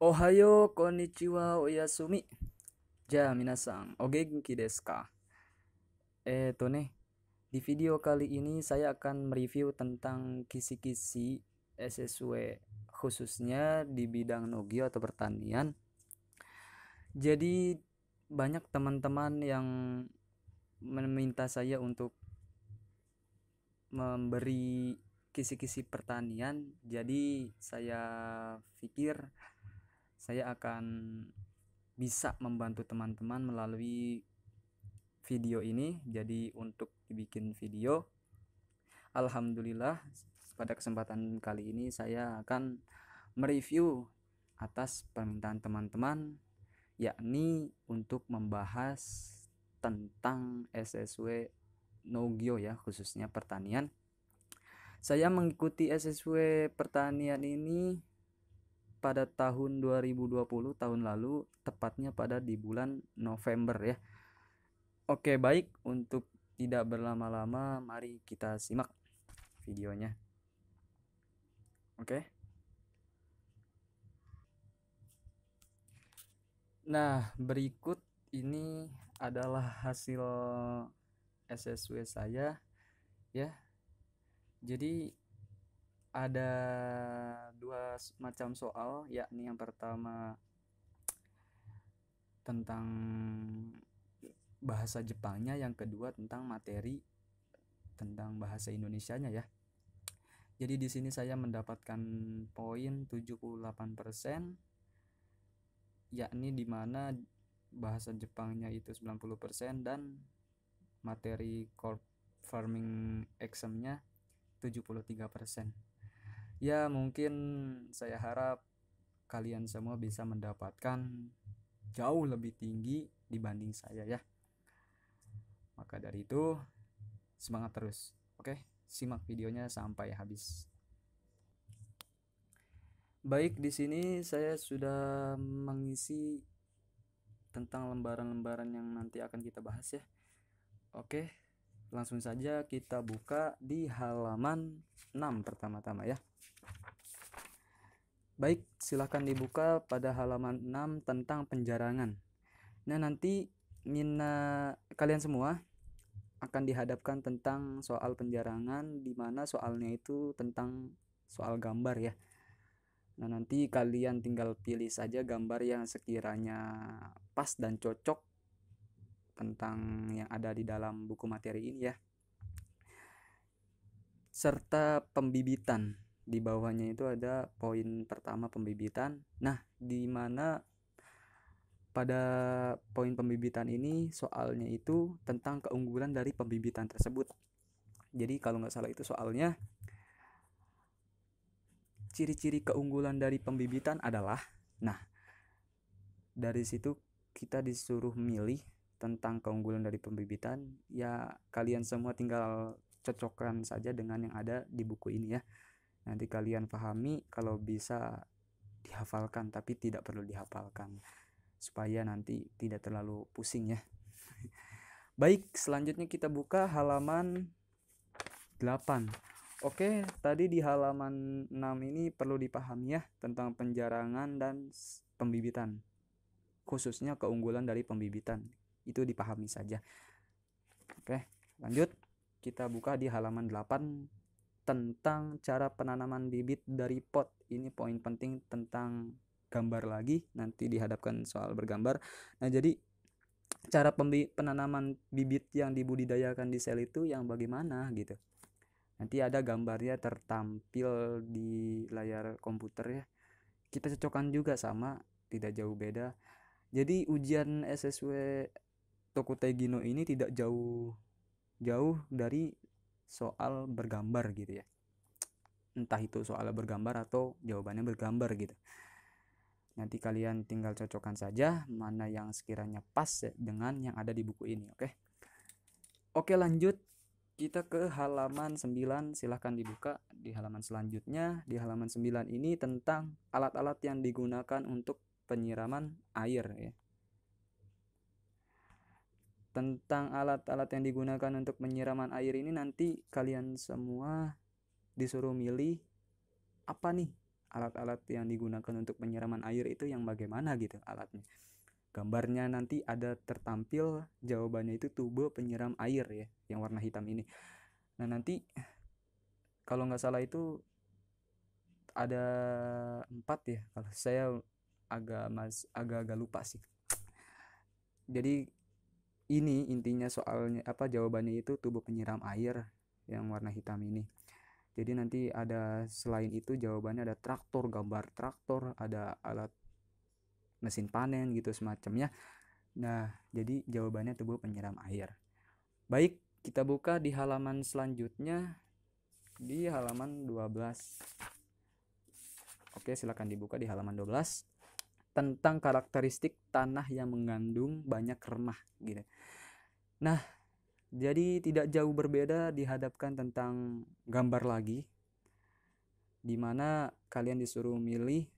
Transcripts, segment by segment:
Ohayo, konnichiwa, oyasumi. Ja, minasan, o genki desu ka? Nih, di video kali ini saya akan mereview tentang kisi-kisi SSW khususnya di bidang Nogio atau pertanian. Jadi banyak teman-teman yang meminta saya untuk memberi kisi-kisi pertanian. Jadi saya pikir saya akan bisa membantu teman-teman melalui video ini. Jadi untuk dibikin video, alhamdulillah pada kesempatan kali ini saya akan mereview atas permintaan teman-teman, yakni untuk membahas tentang SSW Nogio ya, khususnya pertanian. Saya mengikuti SSW pertanian ini pada tahun 2020, tahun lalu, tepatnya pada di bulan November ya. Oke, baik, untuk tidak berlama-lama mari kita simak videonya. Oke. Nah, berikut ini adalah hasil SSW saya ya. Jadi ada dua macam soal, yakni yang pertama tentang bahasa Jepangnya, yang kedua tentang materi tentang bahasa Indonesianya ya. Jadi di sini saya mendapatkan poin 78%, yakni di mana bahasa Jepangnya itu 90% dan materi core farming examnya 73%. Ya, mungkin saya harap kalian semua bisa mendapatkan jauh lebih tinggi dibanding saya ya. Maka dari itu, semangat terus. Oke, simak videonya sampai habis. Baik, di sini saya sudah mengisi tentang lembaran-lembaran yang nanti akan kita bahas ya. Oke, langsung saja kita buka di halaman 6 pertama-tama ya. Baik, silahkan dibuka pada halaman 6 tentang penjarangan. Nah, nanti kalian semua akan dihadapkan tentang soal penjarangan, di mana soalnya itu tentang soal gambar ya. Nah, nanti kalian tinggal pilih saja gambar yang sekiranya pas dan cocok tentang yang ada di dalam buku materi ini ya. Serta pembibitan. Di bawahnya itu ada poin pertama, pembibitan. Nah, di mana pada poin pembibitan ini soalnya itu tentang keunggulan dari pembibitan tersebut. Jadi kalau nggak salah itu soalnya ciri-ciri keunggulan dari pembibitan adalah, nah dari situ kita disuruh milih tentang keunggulan dari pembibitan ya. Kalian semua tinggal cocokkan saja dengan yang ada di buku ini ya. Nanti kalian pahami, kalau bisa dihafalkan, tapi tidak perlu dihafalkan supaya nanti tidak terlalu pusing ya. Baik, selanjutnya kita buka halaman 8. Oke, tadi di halaman 6 ini perlu dipahami ya tentang penjarangan dan pembibitan. Khususnya keunggulan dari pembibitan. Itu dipahami saja. Oke, lanjut. Kita buka di halaman 8 tentang cara penanaman bibit dari pot. Ini poin penting tentang gambar lagi. Nanti dihadapkan soal bergambar. Nah, jadi cara penanaman bibit yang dibudidayakan di sel itu yang bagaimana gitu. Nanti ada gambarnya tertampil di layar komputer ya. Kita cocokkan juga sama, tidak jauh beda. Jadi ujian SSW Tokutegino ini tidak jauh dari soal bergambar gitu ya. Entah itu soal bergambar atau jawabannya bergambar gitu. Nanti kalian tinggal cocokkan saja mana yang sekiranya pas dengan yang ada di buku ini, oke? Oke, lanjut. Kita ke halaman 9, silahkan dibuka di halaman selanjutnya. Di halaman 9 ini tentang alat-alat yang digunakan untuk penyiraman air ya. Tentang alat-alat yang digunakan untuk penyiraman air ini nanti kalian semua disuruh milih apa nih alat-alat yang digunakan untuk penyiraman air itu yang bagaimana gitu alatnya. Gambarnya nanti ada tertampil jawabannya itu tubo penyiram air ya, yang warna hitam ini. Nah nanti kalau nggak salah itu ada 4 ya, kalau saya agak lupa sih. Jadi ini intinya soalnya apa, jawabannya itu tubo penyiram air yang warna hitam ini. Jadi nanti ada selain itu jawabannya ada traktor, gambar traktor, ada alat mesin panen gitu semacamnya. Nah, jadi jawabannya tubuh penyiram air. Baik, kita buka di halaman selanjutnya, di halaman 12. Oke, silakan dibuka di halaman 12 tentang karakteristik tanah yang mengandung banyak remah gitu. Nah, jadi tidak jauh berbeda dihadapkan tentang gambar lagi, dimana kalian disuruh milih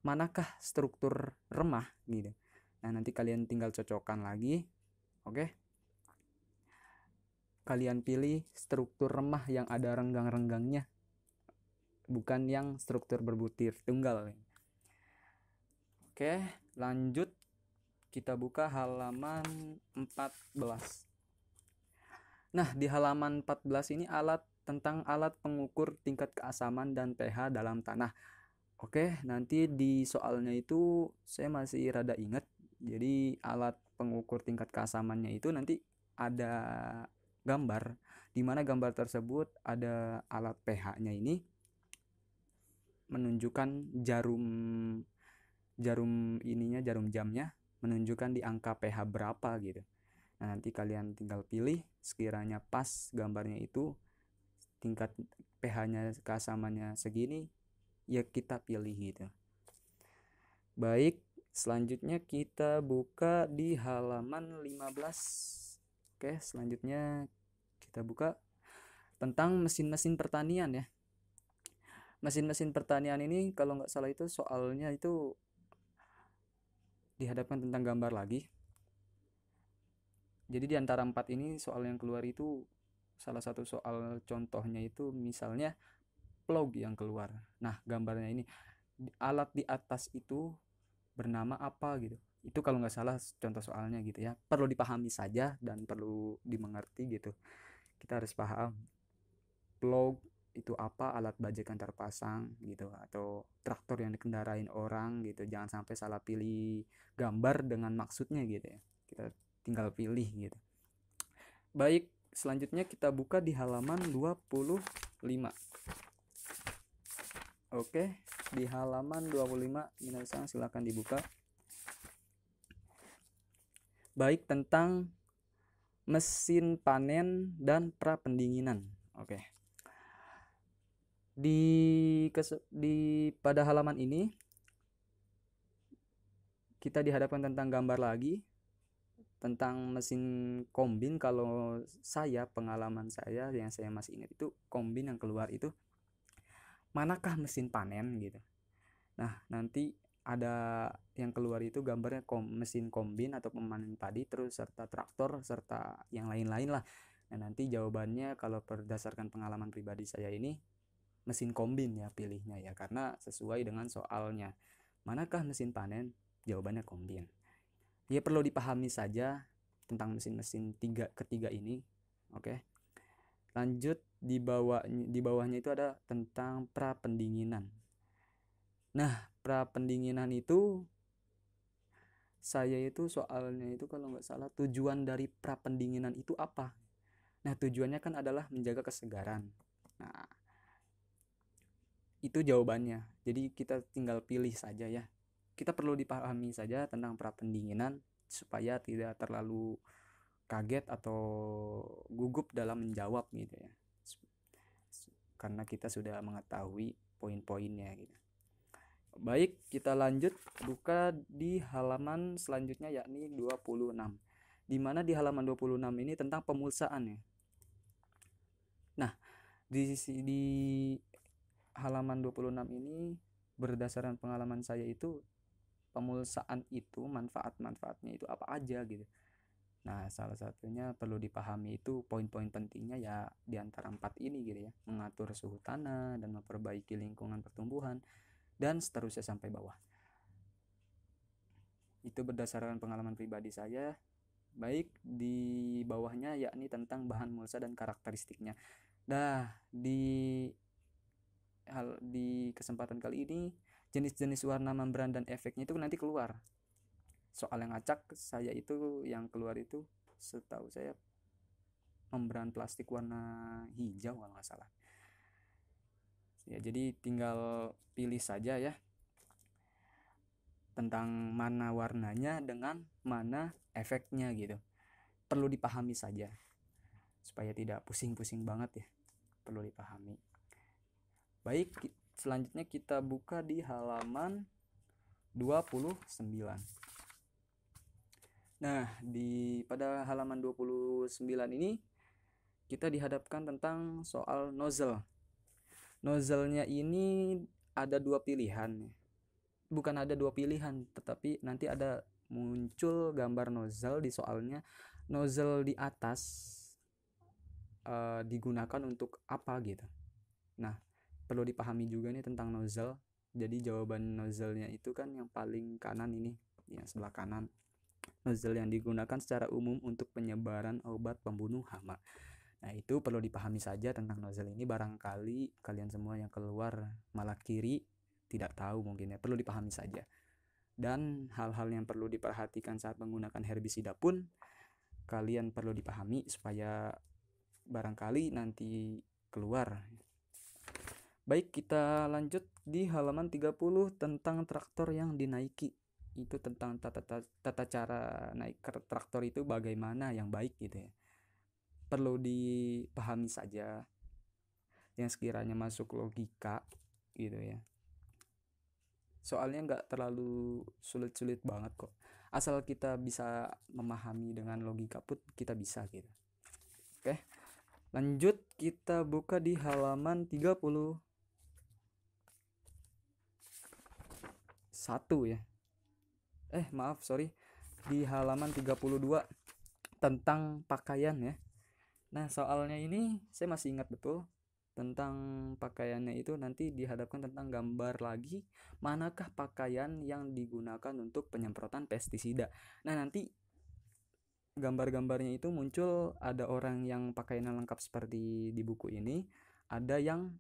manakah struktur remah gitu. Nah nanti kalian tinggal cocokkan lagi. Oke, kalian pilih struktur remah yang ada renggang-renggangnya, bukan yang struktur berbutir tunggal. Oke, lanjut kita buka halaman 14. Nah di halaman 14 ini tentang alat pengukur tingkat keasaman dan pH dalam tanah. Oke, nanti di soalnya itu saya masih rada ingat. Jadi alat pengukur tingkat keasamannya itu nanti ada gambar, di mana gambar tersebut ada alat pH-nya ini menunjukkan jarum jamnya menunjukkan di angka pH berapa gitu. Nah, nanti kalian tinggal pilih sekiranya pas gambarnya itu tingkat pH-nya keasamannya segini, ya kita pilih gitu. Baik, selanjutnya kita buka di halaman 15. Oke, selanjutnya kita buka tentang mesin-mesin pertanian ya. Mesin-mesin pertanian ini kalau nggak salah itu soalnya itu dihadapkan tentang gambar lagi. Jadi di antara 4 ini soal yang keluar itu salah satu soal contohnya itu misalnya plog yang keluar. Nah, gambarnya ini alat di atas itu bernama apa gitu. Itu kalau nggak salah contoh soalnya gitu ya. Perlu dipahami saja dan perlu dimengerti gitu. Kita harus paham plog itu apa, alat bajak yang terpasang gitu, atau traktor yang dikendarain orang gitu. Jangan sampai salah pilih gambar dengan maksudnya gitu ya. Kita tinggal pilih gitu. Baik, selanjutnya kita buka di halaman 25. Oke, di halaman 25 minasan silakan dibuka. Baik, tentang mesin panen dan prapendinginan. Oke. Pada halaman ini kita dihadapkan tentang gambar lagi tentang mesin kombin. Kalau pengalaman saya yang saya masih ingat itu kombin yang keluar itu manakah mesin panen gitu. Nah, nanti ada yang keluar itu gambarnya mesin kombin atau pemanen padi, terus serta traktor serta yang lain-lain lah. Nah, nanti jawabannya kalau berdasarkan pengalaman pribadi saya ini mesin kombin ya pilihnya ya, karena sesuai dengan soalnya. Manakah mesin panen? Jawabannya kombin. Ya perlu dipahami saja tentang mesin-mesin ketiga ini. Oke. Lanjut di bawahnya itu ada tentang prapendinginan. Nah, prapendinginan itu saya itu soalnya itu kalau nggak salah tujuan dari prapendinginan itu apa? Nah, tujuannya kan adalah menjaga kesegaran. Nah, itu jawabannya. Jadi kita tinggal pilih saja ya. Kita perlu dipahami saja tentang prapendinginan supaya tidak terlalu kaget atau gugup dalam menjawab gitu ya. Karena kita sudah mengetahui poin-poinnya gitu. Baik, kita lanjut buka di halaman selanjutnya yakni 26. Di mana di halaman 26 ini tentang pemulsaan ya. Nah, di halaman 26 ini berdasarkan pengalaman saya itu pemulsaan itu manfaat-manfaatnya itu apa aja gitu. Nah, salah satunya perlu dipahami itu poin-poin pentingnya ya di antara 4 ini gitu ya. Mengatur suhu tanah dan memperbaiki lingkungan pertumbuhan dan seterusnya sampai bawah. Itu berdasarkan pengalaman pribadi saya. Baik, di bawahnya yakni tentang bahan mulsa dan karakteristiknya. Di kesempatan kali ini jenis-jenis warna membran dan efeknya itu nanti keluar. Soal yang acak saya itu yang keluar itu setahu saya membran plastik warna hijau kalau nggak salah. Ya, jadi tinggal pilih saja ya tentang mana warnanya dengan mana efeknya gitu. Perlu dipahami saja supaya tidak pusing-pusing banget ya. Perlu dipahami. Baik, selanjutnya kita buka di halaman 29. Nah, pada halaman 29 ini kita dihadapkan tentang soal nozzle. Nozzle-nya ini ada dua pilihan. Bukan ada dua pilihan, tetapi nanti ada muncul gambar nozzle di soalnya. Nozzle di atas digunakan untuk apa gitu. Nah, perlu dipahami juga nih tentang nozzle. Jadi jawaban nozzle-nya itu kan yang paling kanan ini, yang sebelah kanan. Nozzle yang digunakan secara umum untuk penyebaran obat pembunuh hama. Nah, itu perlu dipahami saja tentang nozzle ini. Barangkali kalian semua yang keluar malah kiri tidak tahu mungkin ya, perlu dipahami saja. Dan hal-hal yang perlu diperhatikan saat menggunakan herbisida pun kalian perlu dipahami supaya barangkali nanti keluar. Baik, kita lanjut di halaman 30 tentang traktor yang dinaiki. Itu tentang tata cara naik traktor itu bagaimana yang baik gitu ya. Perlu dipahami saja yang sekiranya masuk logika gitu ya. Soalnya nggak terlalu sulit-sulit banget kok. Asal kita bisa memahami dengan logika pun kita bisa gitu. Oke. Lanjut, kita buka di halaman 31 ya. Maaf, sorry. Di halaman 32 tentang pakaian ya. Nah, soalnya ini saya masih ingat betul tentang pakaiannya itu nanti dihadapkan tentang gambar lagi manakah pakaian yang digunakan untuk penyemprotan pestisida. Nah, nanti gambar-gambarnya itu muncul, ada orang yang pakaiannya lengkap seperti di buku ini, ada yang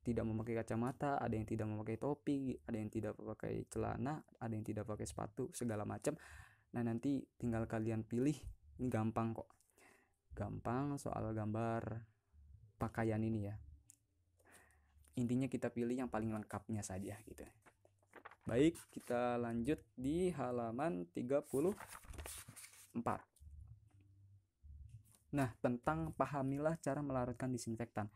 tidak memakai kacamata, ada yang tidak memakai topi, ada yang tidak memakai celana, ada yang tidak pakai sepatu, segala macam. Nah, nanti tinggal kalian pilih. Ini gampang kok. Gampang soal gambar pakaian ini ya. Intinya kita pilih yang paling lengkapnya saja gitu. Baik, kita lanjut di halaman 34. Nah, tentang pahamilah cara melarutkan disinfektan.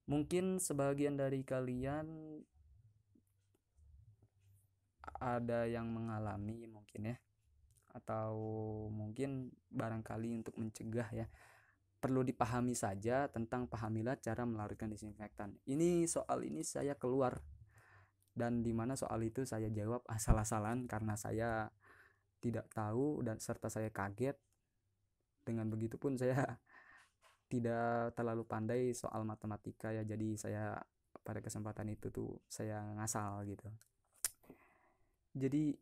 Mungkin sebagian dari kalian ada yang mengalami mungkin ya, atau mungkin barangkali untuk mencegah ya, perlu dipahami saja tentang pahamilah cara melarutkan disinfektan. Ini soal ini saya keluar, dan dimana soal itu saya jawab asal-asalan karena saya tidak tahu dan serta saya kaget. Dengan begitu pun saya tidak terlalu pandai soal matematika ya, jadi saya pada kesempatan itu tuh saya ngasal gitu. Jadi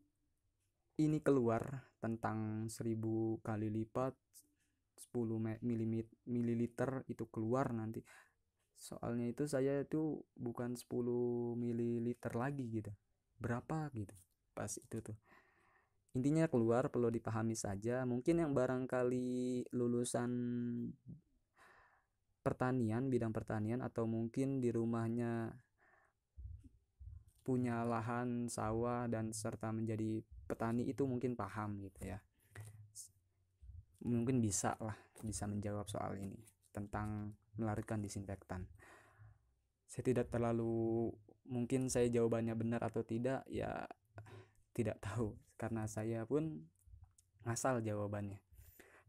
ini keluar tentang 1000 kali lipat 10 mililiter itu keluar nanti. Soalnya itu saya itu bukan 10 mililiter lagi gitu. Berapa gitu pas itu tuh. Intinya keluar, perlu dipahami saja. Mungkin yang barangkali lulusan pertanian, bidang pertanian, atau mungkin di rumahnya punya lahan sawah dan serta menjadi petani itu mungkin paham gitu ya. Mungkin bisa menjawab soal ini tentang melarutkan disinfektan. Saya tidak terlalu, mungkin saya jawabannya benar atau tidak ya tidak tahu karena saya pun ngasal jawabannya.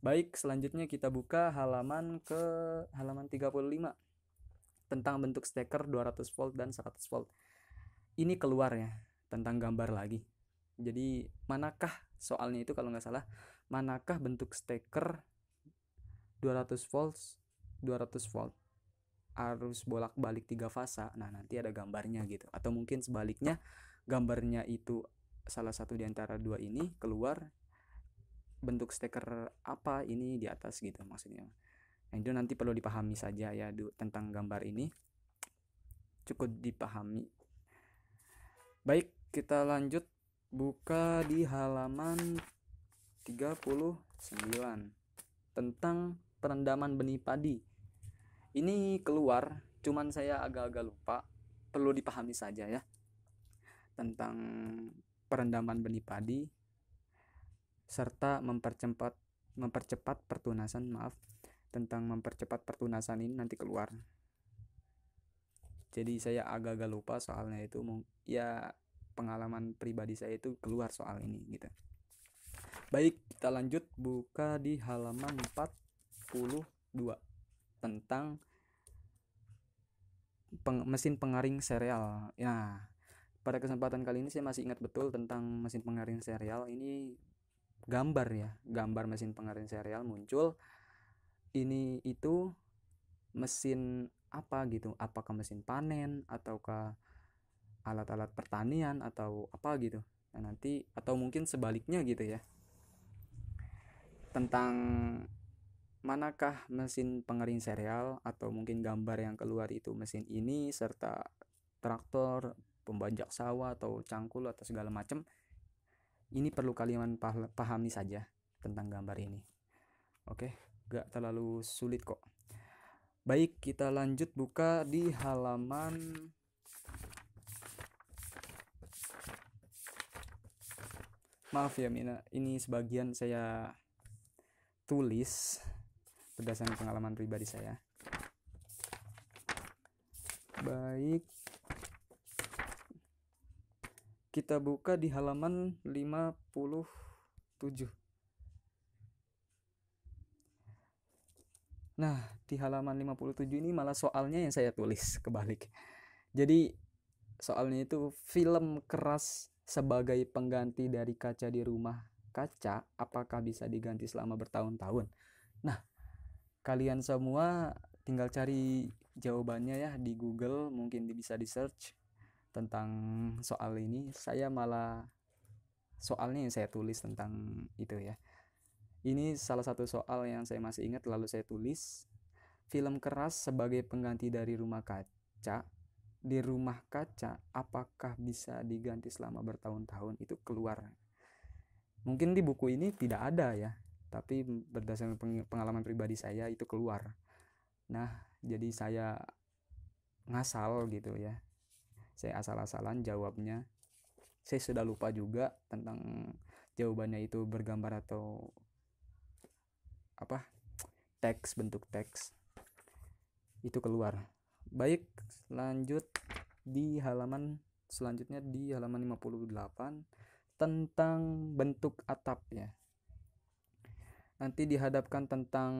Baik, selanjutnya kita buka halaman 35 tentang bentuk steker 200 volt dan 100 volt. Ini keluar ya tentang gambar lagi. Jadi manakah soalnya itu kalau nggak salah, manakah bentuk steker 200 volt arus bolak-balik 3 fasa. Nah, nanti ada gambarnya gitu. Atau mungkin sebaliknya, gambarnya itu salah satu di antara dua ini keluar bentuk steker apa ini di atas gitu maksudnya. Nah, itu nanti perlu dipahami saja ya tentang gambar ini. Cukup dipahami. Baik, kita lanjut buka di halaman 39 tentang perendaman benih padi. Ini keluar, cuman saya agak-agak lupa. Perlu dipahami saja ya tentang perendaman benih padi serta mempercepat pertunasan. Tentang mempercepat pertunasan ini nanti keluar. Jadi saya agak-agak lupa soalnya itu ya pengalaman pribadi saya itu keluar soal ini gitu. Baik, kita lanjut buka di halaman 42 tentang mesin pengaring sereal. Nah, pada kesempatan kali ini saya masih ingat betul tentang mesin pengaring sereal. Ini gambar ya, gambar mesin pengaring sereal muncul. Ini itu mesin apa gitu, apakah mesin panen ataukah alat-alat pertanian atau apa gitu. Nah, nanti atau mungkin sebaliknya gitu ya. Tentang manakah mesin pengering sereal atau mungkin gambar yang keluar itu mesin ini serta traktor, pembajak sawah atau cangkul atau segala macam. Ini perlu kalian pahami saja tentang gambar ini. Oke, gak terlalu sulit kok. Baik, kita lanjut buka di halaman maaf ya Mina, ini sebagian saya tulis berdasarkan pengalaman pribadi saya. Baik, kita buka di halaman 57. Nah, di halaman 57 ini malah soalnya yang saya tulis kebalik. Jadi soalnya itu film keras sebagai pengganti dari kaca di rumah kaca, apakah bisa diganti selama bertahun-tahun? Nah, kalian semua tinggal cari jawabannya ya di Google, mungkin bisa di search tentang soal ini. Saya malah soalnya yang saya tulis tentang itu ya. Ini salah satu soal yang saya masih ingat lalu saya tulis. Film keras sebagai pengganti dari rumah kaca. Di rumah kaca apakah bisa diganti selama bertahun-tahun? Itu keluar. Mungkin di buku ini tidak ada ya, tapi berdasarkan pengalaman pribadi saya itu keluar. Nah, jadi saya ngasal gitu ya. Saya asal-asalan jawabnya. Saya sudah lupa juga tentang jawabannya itu bergambar atau apa? Teks, bentuk teks. Itu keluar. Baik, lanjut di halaman selanjutnya di halaman 58 tentang bentuk atap ya. Nanti dihadapkan tentang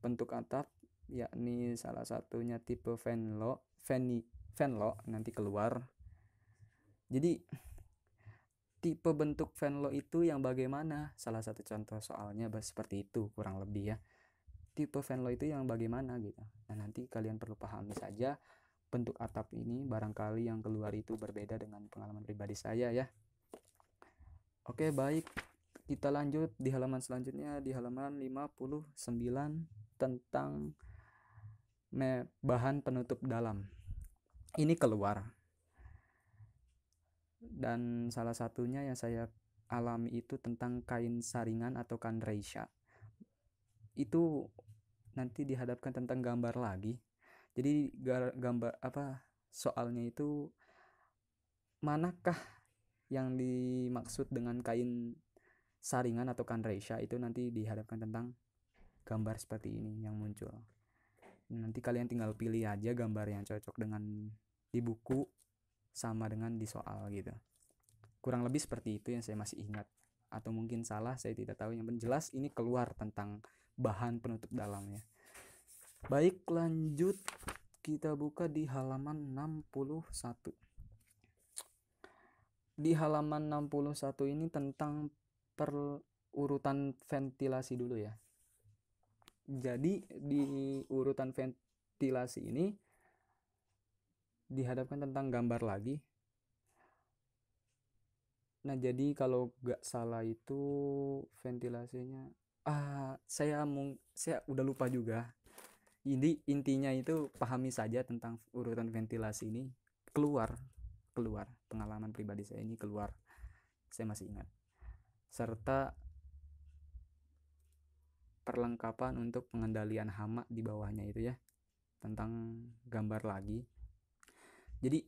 bentuk atap, yakni salah satunya tipe Venlo nanti keluar. Jadi tipe bentuk Venlo itu yang bagaimana? Salah satu contoh soalnya seperti itu kurang lebih ya. Tipe Venlo itu yang bagaimana gitu. Nah, nanti kalian perlu pahami saja bentuk atap ini, barangkali yang keluar itu berbeda dengan pengalaman pribadi saya ya. Oke, baik. Kita lanjut di halaman selanjutnya di halaman 59 tentang bahan penutup dalam. Ini keluar. Dan salah satunya yang saya alami itu tentang kain saringan atau kanreisha. Itu nanti dihadapkan tentang gambar lagi. Jadi gambar apa soalnya itu manakah yang dimaksud dengan kain saringan atau kanreisha, itu nanti dihadapkan tentang gambar seperti ini yang muncul. Nanti kalian tinggal pilih aja gambar yang cocok dengan di buku sama dengan di soal gitu. Kurang lebih seperti itu yang saya masih ingat, atau mungkin salah, saya tidak tahu. Yang jelas ini keluar tentang bahan penutup dalamnya. Baik, lanjut kita buka di halaman 61. Di halaman 61 ini tentang urutan ventilasi dulu ya. Jadi di urutan ventilasi ini dihadapkan tentang gambar lagi. Nah, jadi kalau gak salah itu ventilasinya saya udah lupa juga. Jadi intinya itu pahami saja tentang urutan ventilasi ini. Keluar pengalaman pribadi saya ini keluar. Saya masih ingat. Serta perlengkapan untuk pengendalian hama di bawahnya itu ya. Tentang gambar lagi. Jadi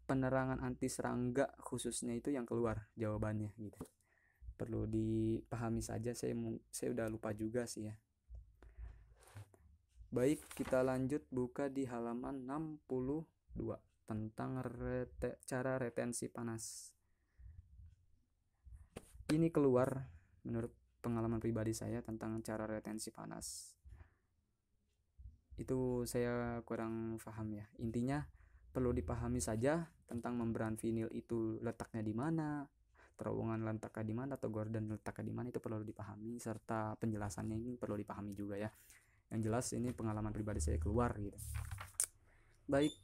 penerangan anti serangga khususnya itu yang keluar jawabannya gitu. Perlu dipahami saja, saya udah lupa juga sih ya. Baik, kita lanjut buka di halaman 62 tentang cara retensi panas. Ini keluar menurut pengalaman pribadi saya tentang cara retensi panas. Itu saya kurang paham ya. Intinya perlu dipahami saja tentang membran vinil itu letaknya di mana, terowongan letaknya di mana, atau gorden letaknya di mana, itu perlu dipahami, serta penjelasannya ini perlu dipahami juga ya. Yang jelas ini pengalaman pribadi saya keluar gitu. Baik,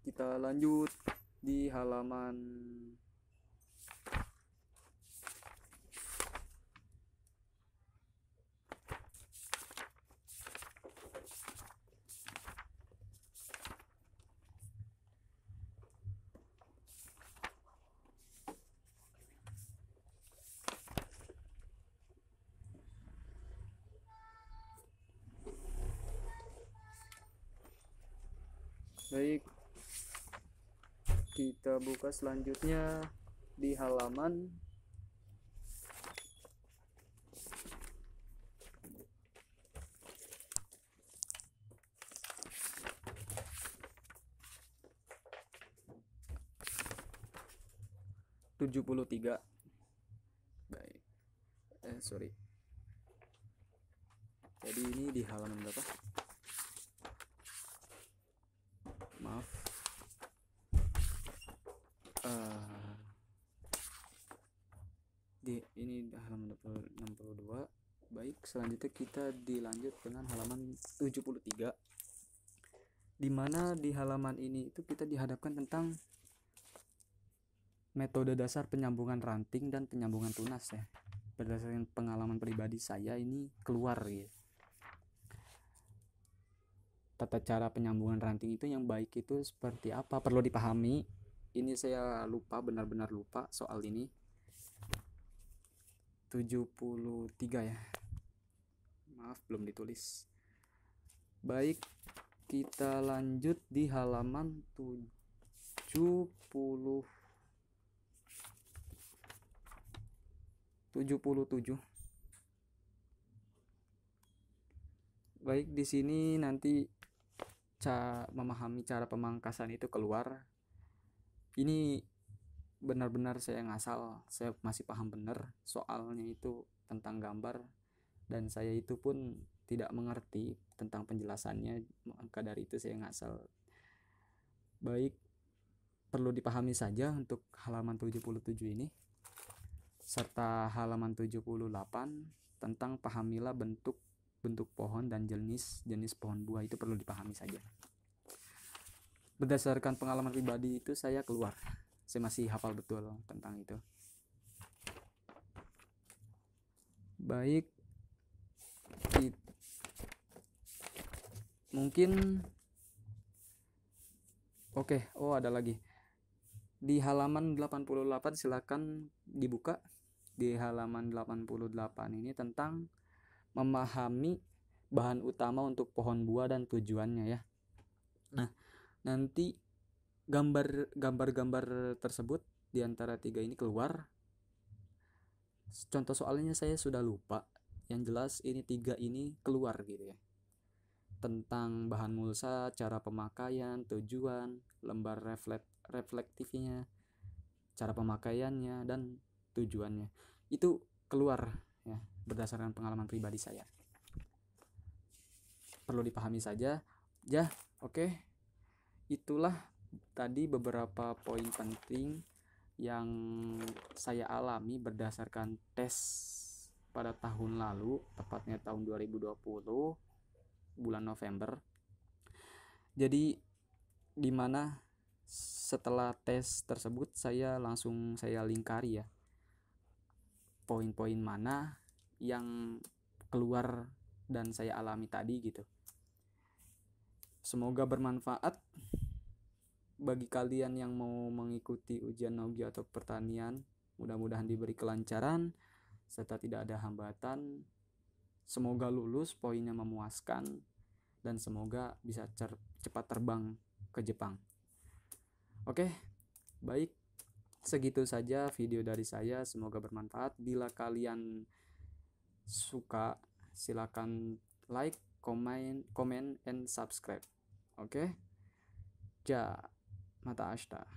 kita lanjut di halaman baik, kita buka selanjutnya di halaman tujuh puluh tiga. Baik, sorry. Jadi ini di halaman berapa? Maaf. Ini halaman 62. Baik, selanjutnya kita dilanjut dengan halaman 73. Dimana di halaman ini itu kita dihadapkan tentang metode dasar penyambungan ranting dan penyambungan tunas ya. Berdasarkan pengalaman pribadi saya ini keluar ya. Tata cara penyambungan ranting itu yang baik itu seperti apa, perlu dipahami. Ini saya lupa, benar-benar lupa soal ini. 73 ya. Maaf, belum ditulis. Baik, kita lanjut di halaman 77. Baik, di sini nanti memahami cara pemangkasan itu keluar. Ini benar-benar saya ngasal, saya masih paham benar soalnya itu tentang gambar, dan saya itu pun tidak mengerti tentang penjelasannya, maka dari itu saya ngasal. Baik, perlu dipahami saja untuk halaman 77 ini, serta halaman 78 tentang pahamilah bentuk pohon dan jenis pohon buah, itu perlu dipahami saja. Berdasarkan pengalaman pribadi itu saya keluar, saya masih hafal betul tentang itu. Baik, mungkin ada lagi di halaman 88, silakan dibuka. Di halaman 88 ini tentang memahami bahan utama untuk pohon buah dan tujuannya ya. Nah, nanti gambar-gambar tersebut di antara 3 ini keluar. Contoh soalnya saya sudah lupa. Yang jelas ini 3 ini keluar gitu ya. Tentang bahan mulsa, cara pemakaian, tujuan, lembar reflektifnya, cara pemakaiannya, dan tujuannya. Itu keluar ya, berdasarkan pengalaman pribadi saya. Perlu dipahami saja. Ya, oke. Itulah tadi beberapa poin penting yang saya alami berdasarkan tes pada tahun lalu, tepatnya tahun 2020 bulan November. Jadi dimana setelah tes tersebut saya lingkari ya, poin-poin mana yang keluar dan saya alami tadi gitu. Semoga bermanfaat bagi kalian yang mau mengikuti ujian Naugi atau pertanian. Mudah-mudahan diberi kelancaran serta tidak ada hambatan. Semoga lulus, poinnya memuaskan, dan semoga bisa cepat terbang ke Jepang. Oke, baik. Segitu saja video dari saya, semoga bermanfaat. Bila kalian suka, silakan like, comment, and subscribe. Oke? Ja, mata ashita.